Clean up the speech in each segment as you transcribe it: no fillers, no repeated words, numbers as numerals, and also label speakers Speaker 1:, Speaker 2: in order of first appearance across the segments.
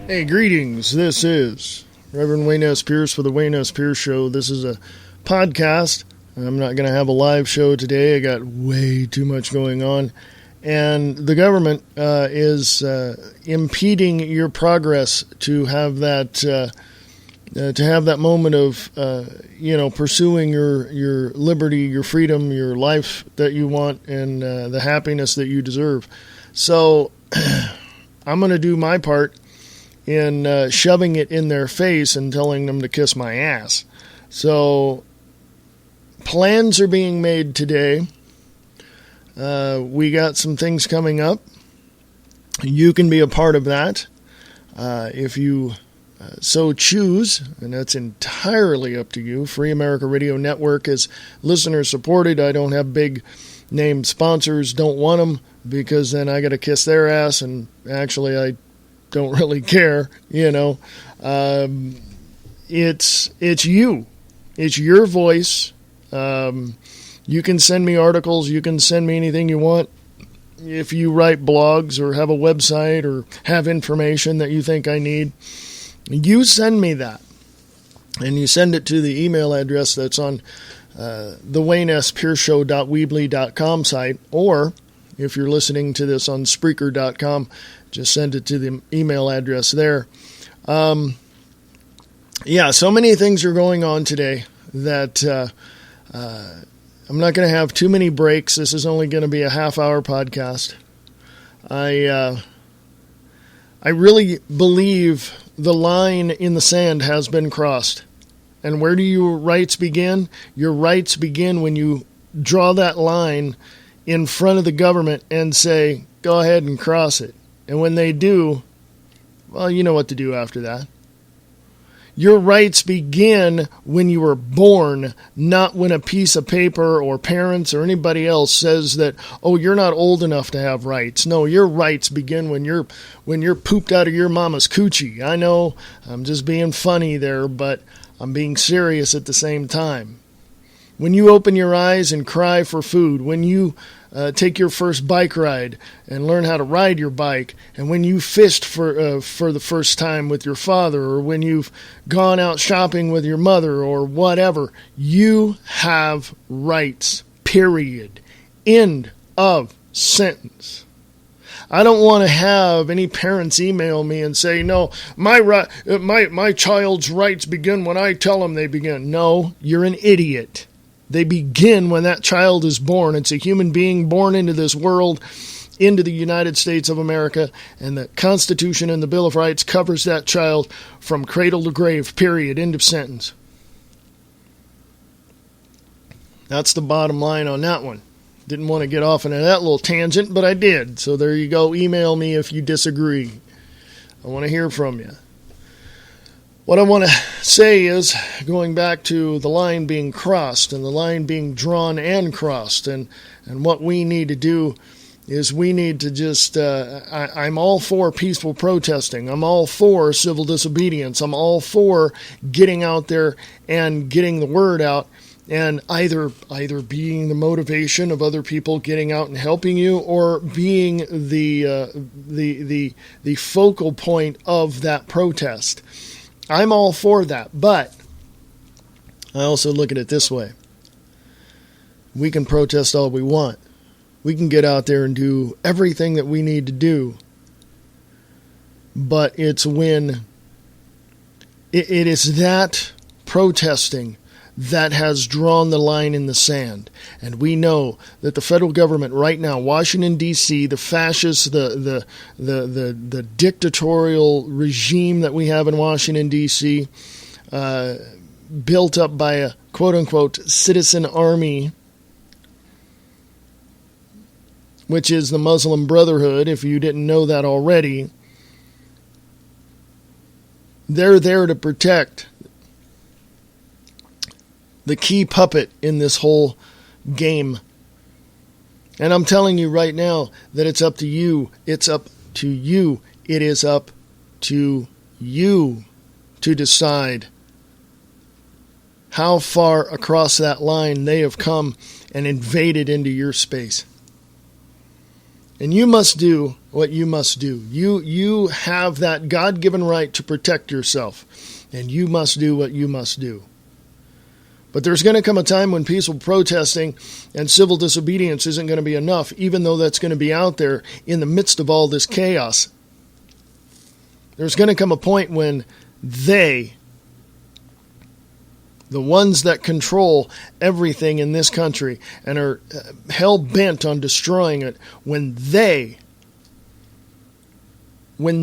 Speaker 1: Hey, greetings. This is Reverend Wayne S. Pierce for the Wayne S. Pierce Show. This is a podcast. I'm not going to have a live show today. I got way too much going on. And the government is impeding your progress to have that moment of, pursuing your liberty, your freedom, your life that you want, and the happiness that you deserve. So I'm going to do my part in shoving it in their face and telling them to kiss my ass. So plans are being made today. We got some things coming up. You can be a part of that if you so choose, and that's entirely up to you. Free America Radio Network is listener supported. I don't have big name sponsors. Don't want them because then I got to kiss their ass, and actually I don't really care. It's you. It's your voice. You can send me articles. You can send me anything you want. If you write blogs or have a website or have information that you think I need, you send me that. And you send it to the email address that's on the WayneSPierceShow.weebly.com site. Or if you're listening to this on Spreaker.com, just send it to the email address there. So many things are going on today that I'm not going to have too many breaks. This is only going to be a half-hour podcast. I really believe the line in the sand has been crossed. And where do your rights begin? Your rights begin when you draw that line in front of the government and say, go ahead and cross it. And when they do, well, you know what to do after that. Your rights begin when you were born, not when a piece of paper or parents or anybody else says that, oh, you're not old enough to have rights. No, your rights begin when you're pooped out of your mama's coochie. I know I'm just being funny there, but I'm being serious at the same time. When you open your eyes and cry for food, when you take your first bike ride and learn how to ride your bike, and when you fished for the first time with your father, or when you've gone out shopping with your mother, or whatever, you have rights, period. End of sentence. I don't want to have any parents email me and say, no, my child's rights begin when I tell them they begin. No, you're an idiot. They begin when that child is born. It's a human being born into this world, into the United States of America, and the Constitution and the Bill of Rights covers that child from cradle to grave, period, end of sentence. That's the bottom line on that one. Didn't want to get off into that little tangent, but I did. So there you go. Email me if you disagree. I want to hear from you. What I want to say is, going back to the line being crossed and the line being drawn and crossed, and what we need to do is we need to just, I'm all for peaceful protesting. I'm all for civil disobedience. I'm all for getting out there and getting the word out, and either being the motivation of other people getting out and helping you, or being the focal point of that protest. I'm all for that, but I also look at it this way. We can protest all we want. We can get out there and do everything that we need to do, but it's when it is that protesting that has drawn the line in the sand. And we know that the federal government right now, Washington, D.C., the fascists, the dictatorial regime that we have in Washington, D.C., built up by a quote-unquote citizen army, which is the Muslim Brotherhood, if you didn't know that already. They're there to protect the key puppet in this whole game. And I'm telling you right now that it's up to you. It's up to you. It is up to you to decide how far across that line they have come and invaded into your space. And you must do what you must do. You have that God-given right to protect yourself, and you must do what you must do. But there's going to come a time when peaceful protesting and civil disobedience isn't going to be enough, even though that's going to be out there in the midst of all this chaos. There's going to come a point when they, the ones that control everything in this country and are hell-bent on destroying it, when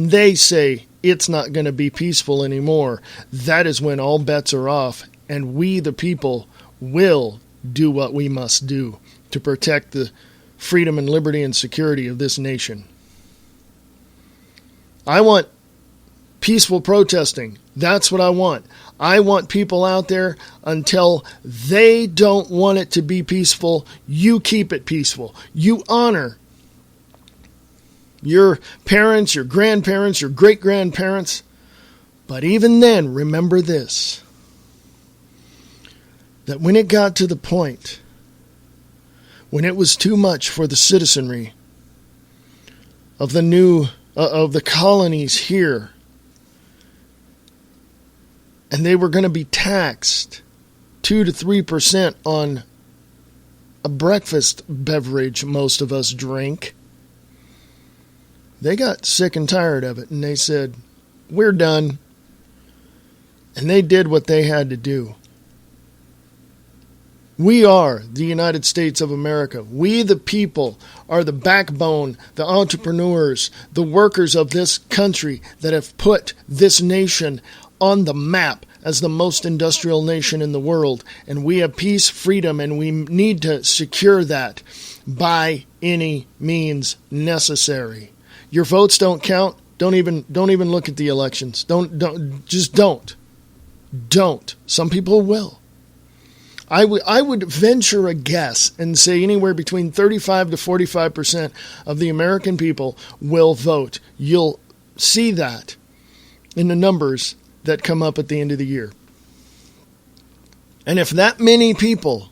Speaker 1: they say it's not going to be peaceful anymore, that is when all bets are off, and we, the people, will do what we must do to protect the freedom and liberty and security of this nation. I want peaceful protesting. That's what I want. I want people out there until they don't want it to be peaceful. You keep it peaceful. You honor your parents, your grandparents, your great-grandparents. But even then, remember this, that when it got to the point when it was too much for the citizenry of the colonies here, and they were going to be taxed 2 to 3% on a breakfast beverage most of us drink, they got sick and tired of it, and they said, we're done. And they did what they had to do. We are the United States of America. We, the people, are the backbone, the entrepreneurs, the workers of this country that have put this nation on the map as the most industrial nation in the world. And we have peace, freedom, and we need to secure that by any means necessary. Your votes don't count. Don't even look at the elections. Don't. Some people will. I would venture a guess and say anywhere between 35 to 45% of the American people will vote. You'll see that in the numbers that come up at the end of the year. And if that many people,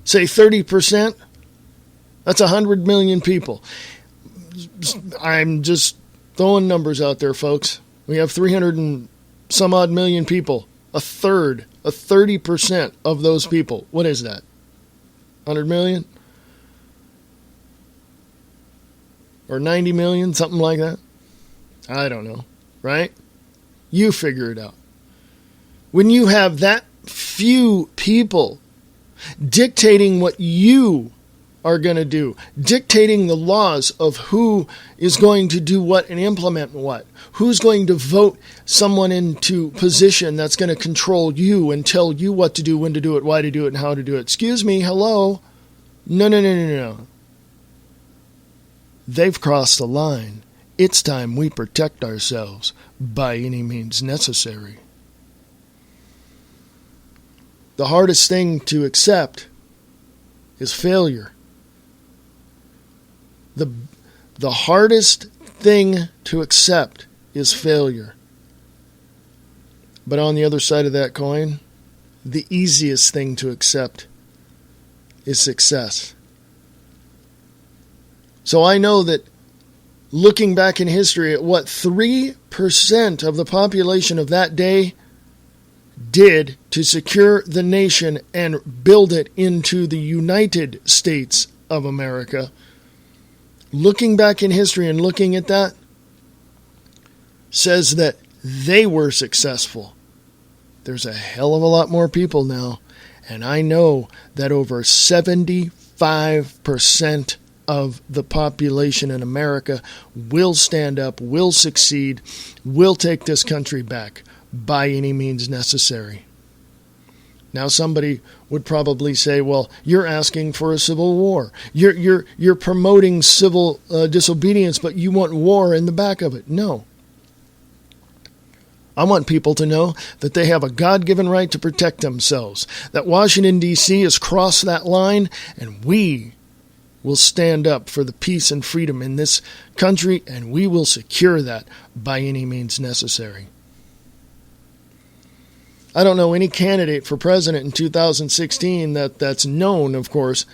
Speaker 1: say 30%, that's 100 million people. I'm just throwing numbers out there, folks. We have 300 and some odd million people. A third, 30% of those people. What is that? 100 million? Or 90 million? Something like that? I don't know. Right? You figure it out. When you have that few people dictating what you are going to do, dictating the laws of who is going to do what and implement what, who's going to vote someone into position that's going to control you and tell you what to do, when to do it, why to do it, and how to do it. Excuse me, hello? No. They've crossed the line. It's time we protect ourselves by any means necessary. The hardest thing to accept is failure. The hardest thing to accept is failure. But on the other side of that coin, the easiest thing to accept is success. So I know that looking back in history at what 3% of the population of that day did to secure the nation and build it into the United States of America, looking back in history and looking at that, says that they were successful. There's a hell of a lot more people now, and I know that over 75% of the population in America will stand up, will succeed, will take this country back by any means necessary. Now somebody would probably say, well, you're asking for a civil war. You're promoting civil disobedience, but you want war in the back of it. No. I want people to know that they have a God-given right to protect themselves, that Washington, D.C. has crossed that line, and we will stand up for the peace and freedom in this country, and we will secure that by any means necessary. I don't know any candidate for president in 2016 that's known, of course,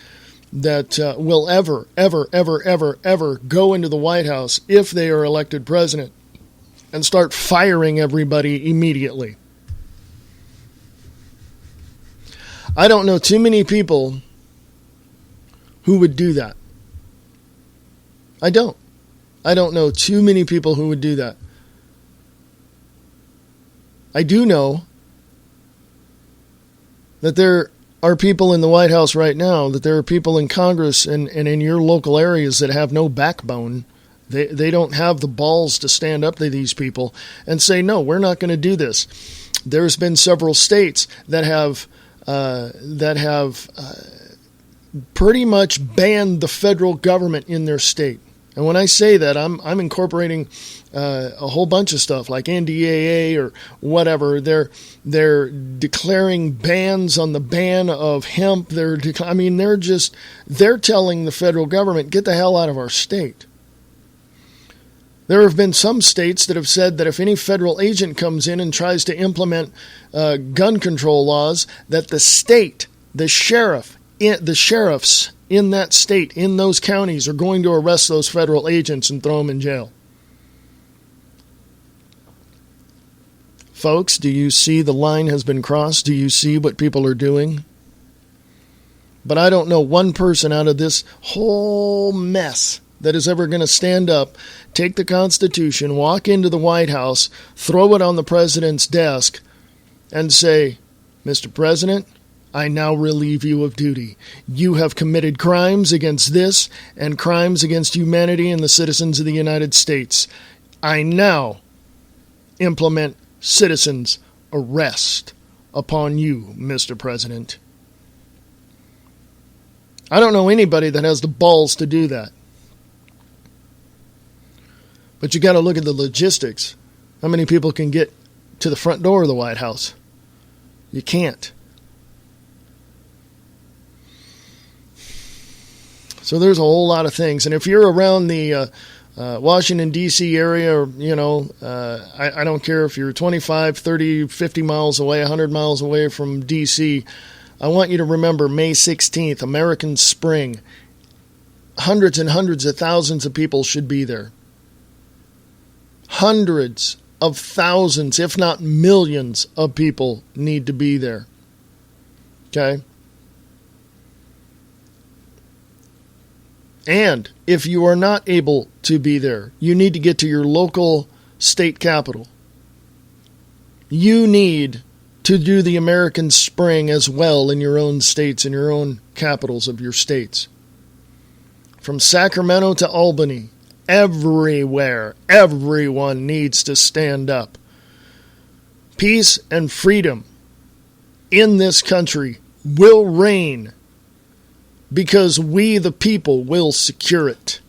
Speaker 1: that will ever go into the White House if they are elected president and start firing everybody immediately. I don't know too many people who would do that. I don't know too many people who would do that. I do know that there are people in the White House right now, that there are people in Congress and in your local areas that have no backbone. They don't have the balls to stand up to these people and say, no, we're not going to do this. There's been several states that have pretty much banned the federal government in their state. And when I say that, I'm incorporating a whole bunch of stuff like NDAA or whatever. They're declaring bans on the ban of hemp. They're telling the federal government, get the hell out of our state. There have been some states that have said that if any federal agent comes in and tries to implement gun control laws, that the state, the sheriffs in that state, in those counties, are going to arrest those federal agents and throw them in jail. Folks, do you see the line has been crossed? Do you see what people are doing? But I don't know one person out of this whole mess that is ever going to stand up, take the Constitution, walk into the White House, throw it on the president's desk, and say, Mr. President, I now relieve you of duty. You have committed crimes against this and crimes against humanity and the citizens of the United States. I now implement citizens' arrest upon you, Mr. President. I don't know anybody that has the balls to do that. But you got to look at the logistics. How many people can get to the front door of the White House? You can't. So there's a whole lot of things. And if you're around the Washington, D.C. area, or, I don't care if you're 25, 30, 50 miles away, 100 miles away from D.C., I want you to remember May 16th, American Spring. Hundreds and hundreds of thousands of people should be there. Hundreds of thousands, if not millions, of people need to be there. Okay? And if you are not able to be there, you need to get to your local state capital. You need to do the American Spring as well in your own states, in your own capitals of your states. From Sacramento to Albany, everywhere, everyone needs to stand up. Peace and freedom in this country will reign because we, the people, will secure it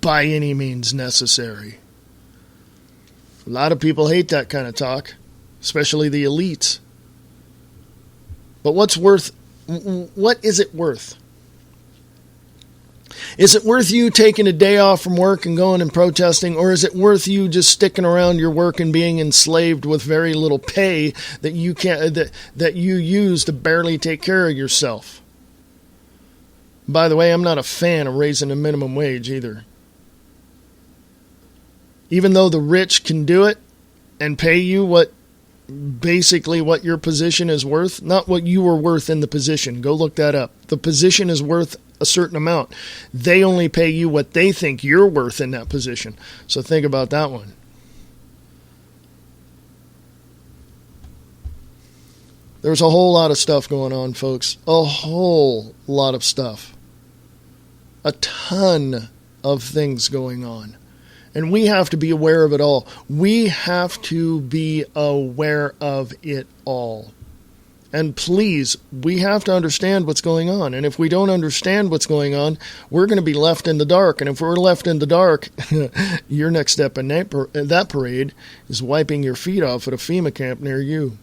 Speaker 1: by any means necessary. A lot of people hate that kind of talk, especially the elites. But what is it worth? Is it worth you taking a day off from work and going and protesting, or is it worth you just sticking around your work and being enslaved with very little pay that you use to barely take care of yourself? By the way, I'm not a fan of raising the minimum wage either. Even though the rich can do it and pay you what your position is worth, not what you were worth in the position. Go look that up. The position is worth a certain amount. They only pay you what they think you're worth in that position. So think about that one. There's a whole lot of stuff going on, folks. A whole lot of stuff. A ton of things going on. And we have to be aware of it all. We have to be aware of it all. And please, we have to understand what's going on. And if we don't understand what's going on, we're going to be left in the dark. And if we're left in the dark, your next step in that parade is wiping your feet off at a FEMA camp near you.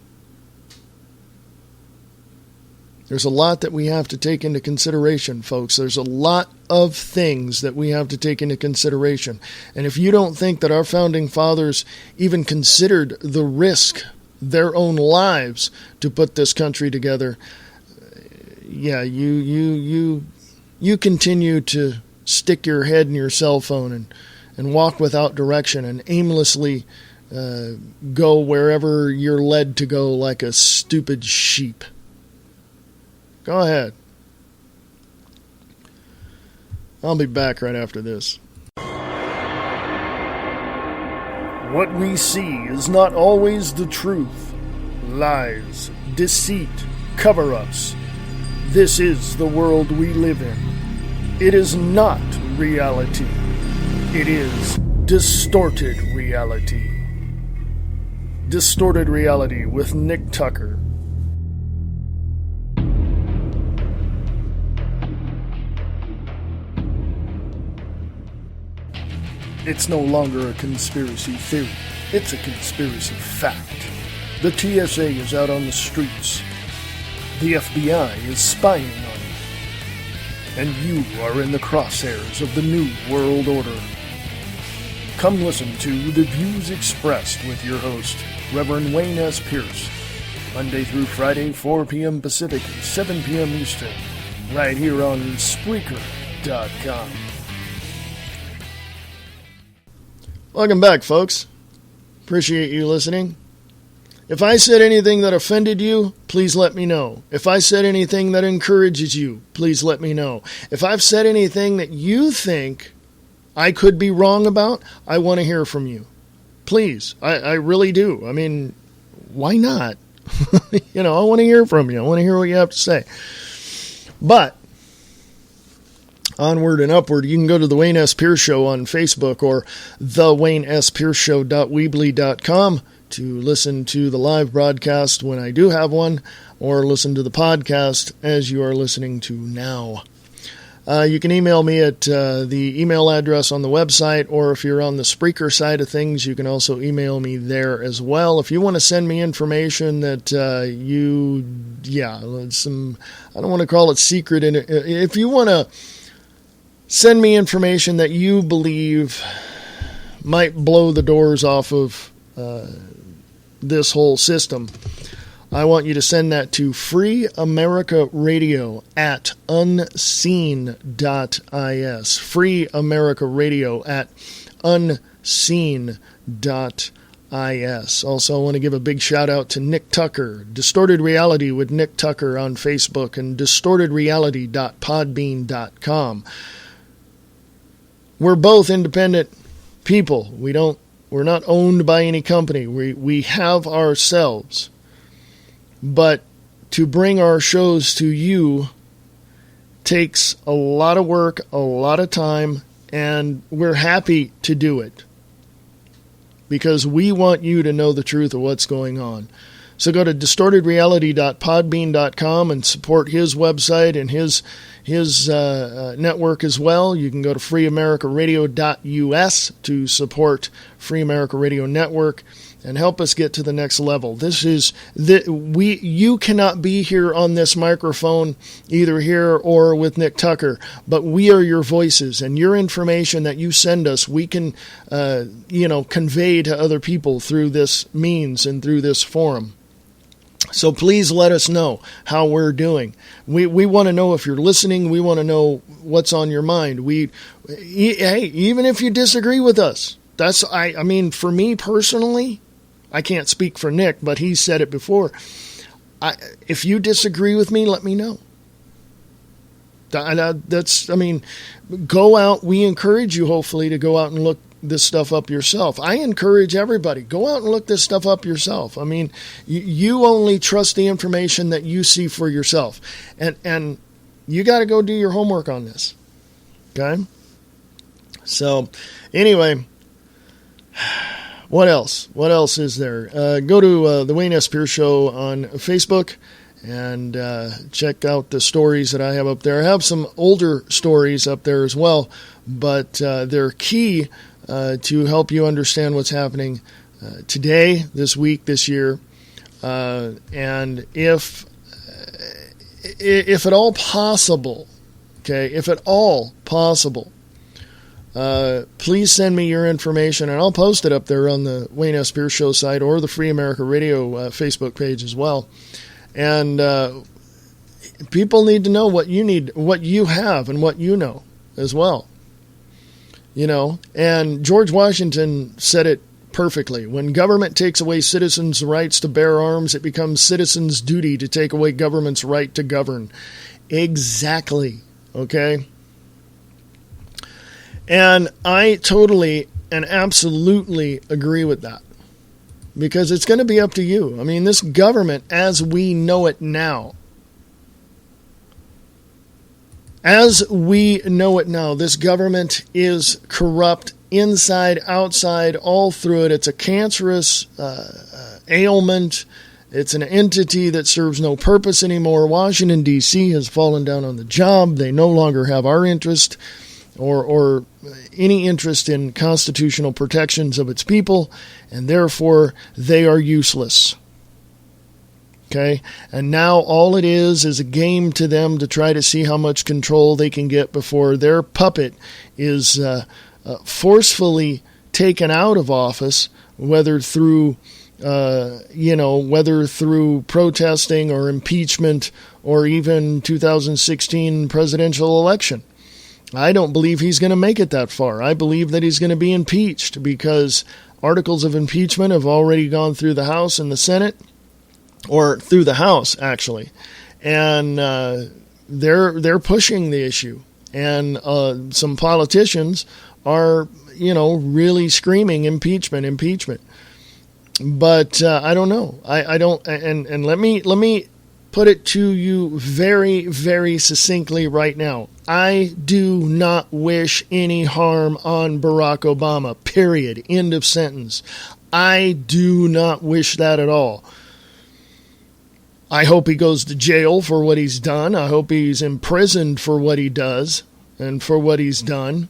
Speaker 1: There's a lot that we have to take into consideration, folks. There's a lot of things that we have to take into consideration. And if you don't think that our founding fathers even considered the risk, their own lives, to put this country together, yeah, you you continue to stick your head in your cell phone and walk without direction and aimlessly go wherever you're led to go like a stupid sheep. Go ahead. I'll be back right after this. What we see is not always the truth. Lies, deceit, cover-ups. This is the world we live in. It is not reality. It is distorted reality. Distorted Reality with Nick Tucker. It's no longer a conspiracy theory. It's a conspiracy fact. The TSA is out on the streets. The FBI is spying on you. And you are in the crosshairs of the New World Order. Come listen to The Views Expressed with your host, Reverend Wayne S. Pierce, Monday through Friday, 4 p.m. Pacific, 7 p.m. Eastern, right here on Spreaker.com. Welcome back, folks. Appreciate you listening. If I said anything that offended you, please let me know. If I said anything that encourages you, please let me know. If I've said anything that you think I could be wrong about, I want to hear from you. Please, I really do. I mean, why not? I want to hear from you. I want to hear what you have to say. But onward and upward, you can go to the Wayne S. Pierce Show on Facebook or thewaynespearceshow.weebly.com to listen to the live broadcast when I do have one, or listen to the podcast as you are listening to now. You can email me at the email address on the website, or if you're on the Spreaker side of things, you can also email me there as well. If you want to send me information that I don't want to call it secret. If you want to send me information that you believe might blow the doors off of this whole system, I want you to send that to freeamericaradio at unseen.is. freeamericaradio at unseen.is. Also, I want to give a big shout out to Nick Tucker, Distorted Reality with Nick Tucker on Facebook, and distortedreality.podbean.com. We're both independent people. We're not owned by any company. We have ourselves. But to bring our shows to you takes a lot of work, a lot of time, and we're happy to do it because we want you to know the truth of what's going on. So go to distortedreality.podbean.com and support his website and his network as well. You can go to freeamericaradio.us to support Free America Radio Network and help us get to the next level. You cannot be here on this microphone, either here or with Nick Tucker, but we are your voices, and your information that you send us, we can, convey to other people through this means and through this forum. So please let us know how we're doing. We want to know if you're listening. We want to know what's on your mind. Even if you disagree with us, for me personally, I can't speak for Nick, but he said it before. If you disagree with me, let me know. Go out. We encourage you, hopefully, to go out and look this stuff up yourself. I encourage everybody, go out and look this stuff up yourself. I mean, you only trust the information that you see for yourself. And you got to go do your homework on this. Okay? So, anyway, what else? What else is there? Go to the Wayne S. Pierce Show on Facebook and check out the stories that I have up there. I have some older stories up there as well, but they're key to help you understand what's happening today, this week, this year, and if at all possible, please send me your information, and I'll post it up there on the Wayne S. Pierce Show site or the Free America Radio Facebook page as well. And people need to know what you need, what you have, and what you know as well. And George Washington said it perfectly. When government takes away citizens' rights to bear arms, it becomes citizens' duty to take away government's right to govern. Exactly. Okay? And I totally and absolutely agree with that. Because it's going to be up to you. I mean, this government, as we know it now, this government is corrupt inside, outside, all through it. It's a cancerous ailment. It's an entity that serves no purpose anymore. Washington, D.C. has fallen down on the job. They no longer have our interest or any interest in constitutional protections of its people, and therefore they are useless. Okay? And now all it is a game to them to try to see how much control they can get before their puppet is forcefully taken out of office, whether through protesting or impeachment or even 2016 presidential election. I don't believe he's going to make it that far. I believe that he's going to be impeached because articles of impeachment have already gone through the House and the Senate, or through the House, actually. And they're pushing the issue. And some politicians are, really screaming impeachment. But I don't know. I don't. And let me put it to you very, very succinctly right now. I do not wish any harm on Barack Obama, period. End of sentence. I do not wish that at all. I hope he goes to jail for what he's done. I hope he's imprisoned for what he does and for what he's done.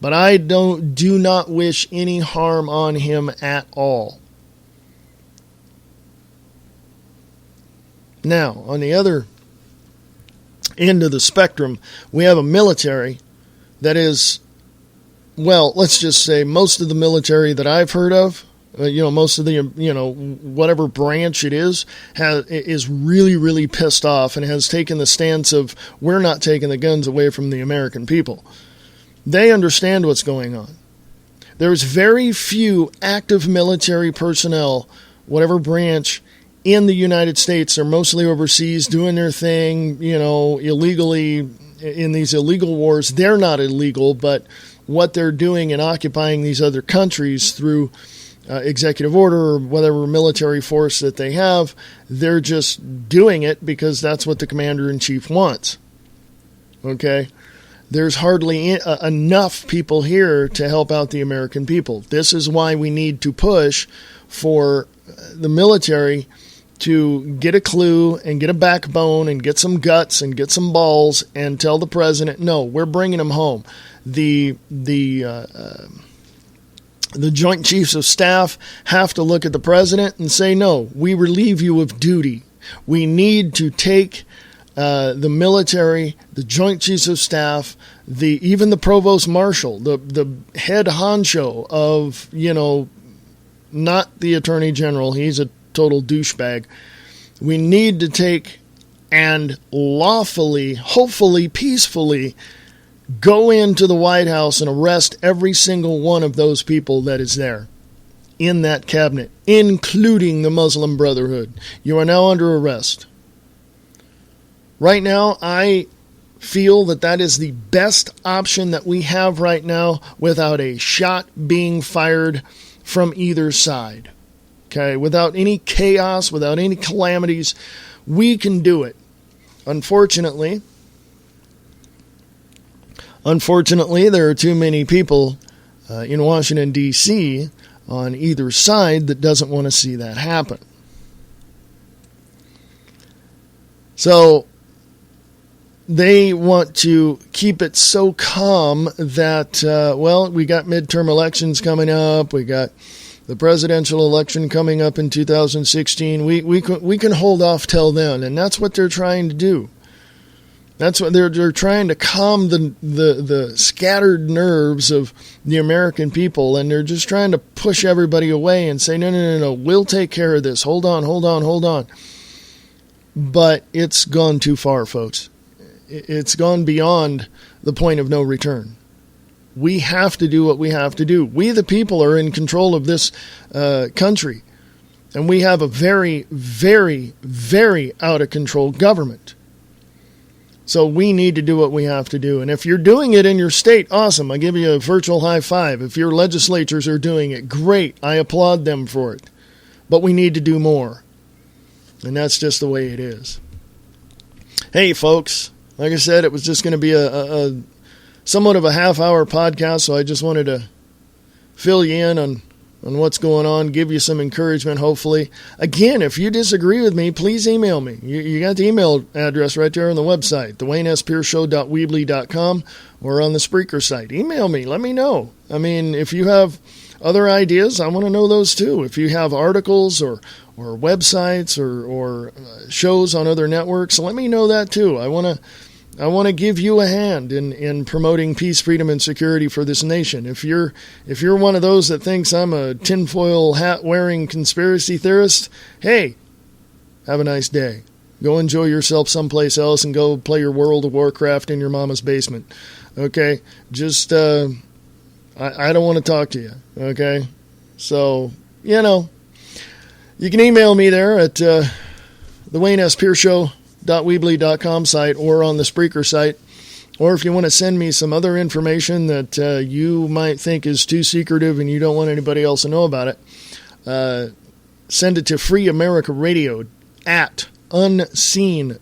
Speaker 1: But I do not wish any harm on him at all. Now, on the other end of the spectrum, we have a military that is, well, let's just say most of the military that I've heard of, most of the, whatever branch it is really, really pissed off and has taken the stance of, we're not taking the guns away from the American people. They understand what's going on. There's very few active military personnel, whatever branch, in the United States. They're mostly overseas doing their thing, illegally in these illegal wars. They're not illegal, but what they're doing in occupying these other countries through executive order or whatever military force that they have, they're just doing it because that's what the commander-in-chief wants. Okay? There's hardly enough people here to help out the American people. This is why we need to push for the military to get a clue and get a backbone and get some guts and get some balls and tell the president, no, we're bringing him home. The Joint Chiefs of Staff have to look at the president and say, no, we relieve you of duty. We need to take the military, the Joint Chiefs of Staff, even the Provost Marshal, the head honcho of, not the Attorney General. He's a total douchebag. We need to take and lawfully, hopefully, peacefully go into the White House and arrest every single one of those people that is there in that cabinet, including the Muslim Brotherhood. You are now under arrest. Right now, I feel that is the best option that we have right now without a shot being fired from either side. Okay, without any chaos, without any calamities, we can do it. Unfortunately, there are too many people in Washington, D.C. on either side that doesn't want to see that happen. So they want to keep it so calm that, we got midterm elections coming up. We got the presidential election coming up in 2016. We can hold off till then, and that's what they're trying to do. That's what they're trying to calm the scattered nerves of the American people, and they're just trying to push everybody away and say, no, we'll take care of this. Hold on. but it's gone too far, folks. It's gone beyond the point of no return. We have to do what we have to do. We, the people, are in control of this country. And we have a very, very, very out of control government. So we need to do what we have to do. And if you're doing it in your state, awesome. I give you a virtual high five. If your legislatures are doing it, great. I applaud them for it. But we need to do more. And that's just the way it is. Hey, folks. Like I said, it was just going to be a somewhat of a half-hour podcast, so I just wanted to fill you in on what's going on, give you some encouragement, hopefully. Again, if you disagree with me, please email me. You got the email address right there on the website, thewaynespearshow.weebly.com, or on the Spreaker site. Email me. Let me know. I mean, if you have other ideas, I want to know those too. If you have articles or websites or shows on other networks, let me know that too. I want to give you a hand in promoting peace, freedom, and security for this nation. If you're one of those that thinks I'm a tinfoil hat wearing conspiracy theorist, hey, have a nice day. Go enjoy yourself someplace else and go play your World of Warcraft in your mama's basement. Okay? Just I don't want to talk to you. Okay? So, you can email me there at the WSP.weebly.com site or on the Spreaker site. Or if you want to send me some other information that you might think is too secretive and you don't want anybody else to know about it, send it to Free America Radio at unseen.is.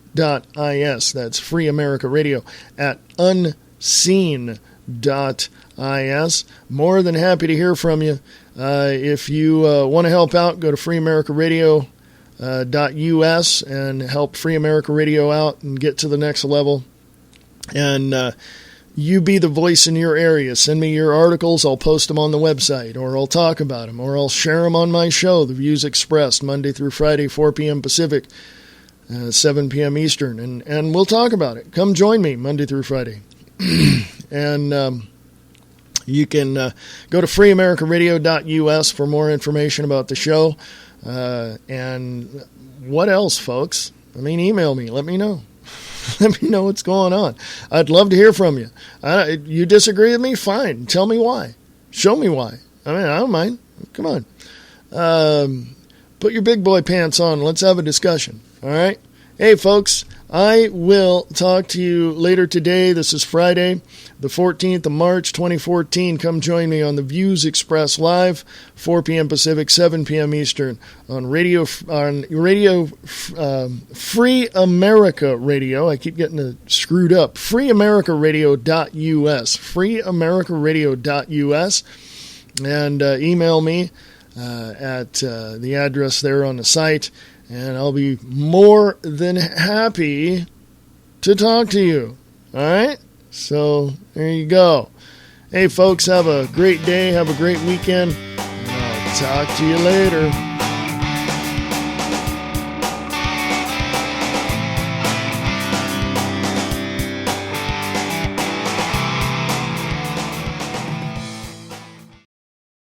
Speaker 1: That's Free America Radio at unseen.is. More than happy to hear from you. If you want to help out, go to freeamericaradio.us and help Free America Radio out and get to the next level. And you be the voice in your area. Send me your articles. I'll post them on the website, or I'll talk about them, or I'll share them on my show, The Views Expressed, Monday through Friday, 4 p.m. Pacific, 7 p.m. Eastern. And we'll talk about it. Come join me Monday through Friday. And you can go to freeamericaradio.us for more information about the show. And what else, folks? I mean, email me. Let me know. Let me know what's going on. I'd love to hear from you. You disagree with me? Fine. Tell me why. Show me why. I mean, I don't mind. Come on. Put your big boy pants on. Let's have a discussion. All right? Hey, folks, I will talk to you later today. This is Friday, the 14th of March, 2014. Come join me on the Views Express Live, 4 p.m. Pacific, 7 p.m. Eastern, on Radio Free America Radio. I keep getting it screwed up. freeamericaradio.us. freeamericaradio.us. And email me at the address there on the site. And I'll be more than happy to talk to you. All right? So there you go. Hey, folks, have a great day. Have a great weekend. And I'll talk to you later.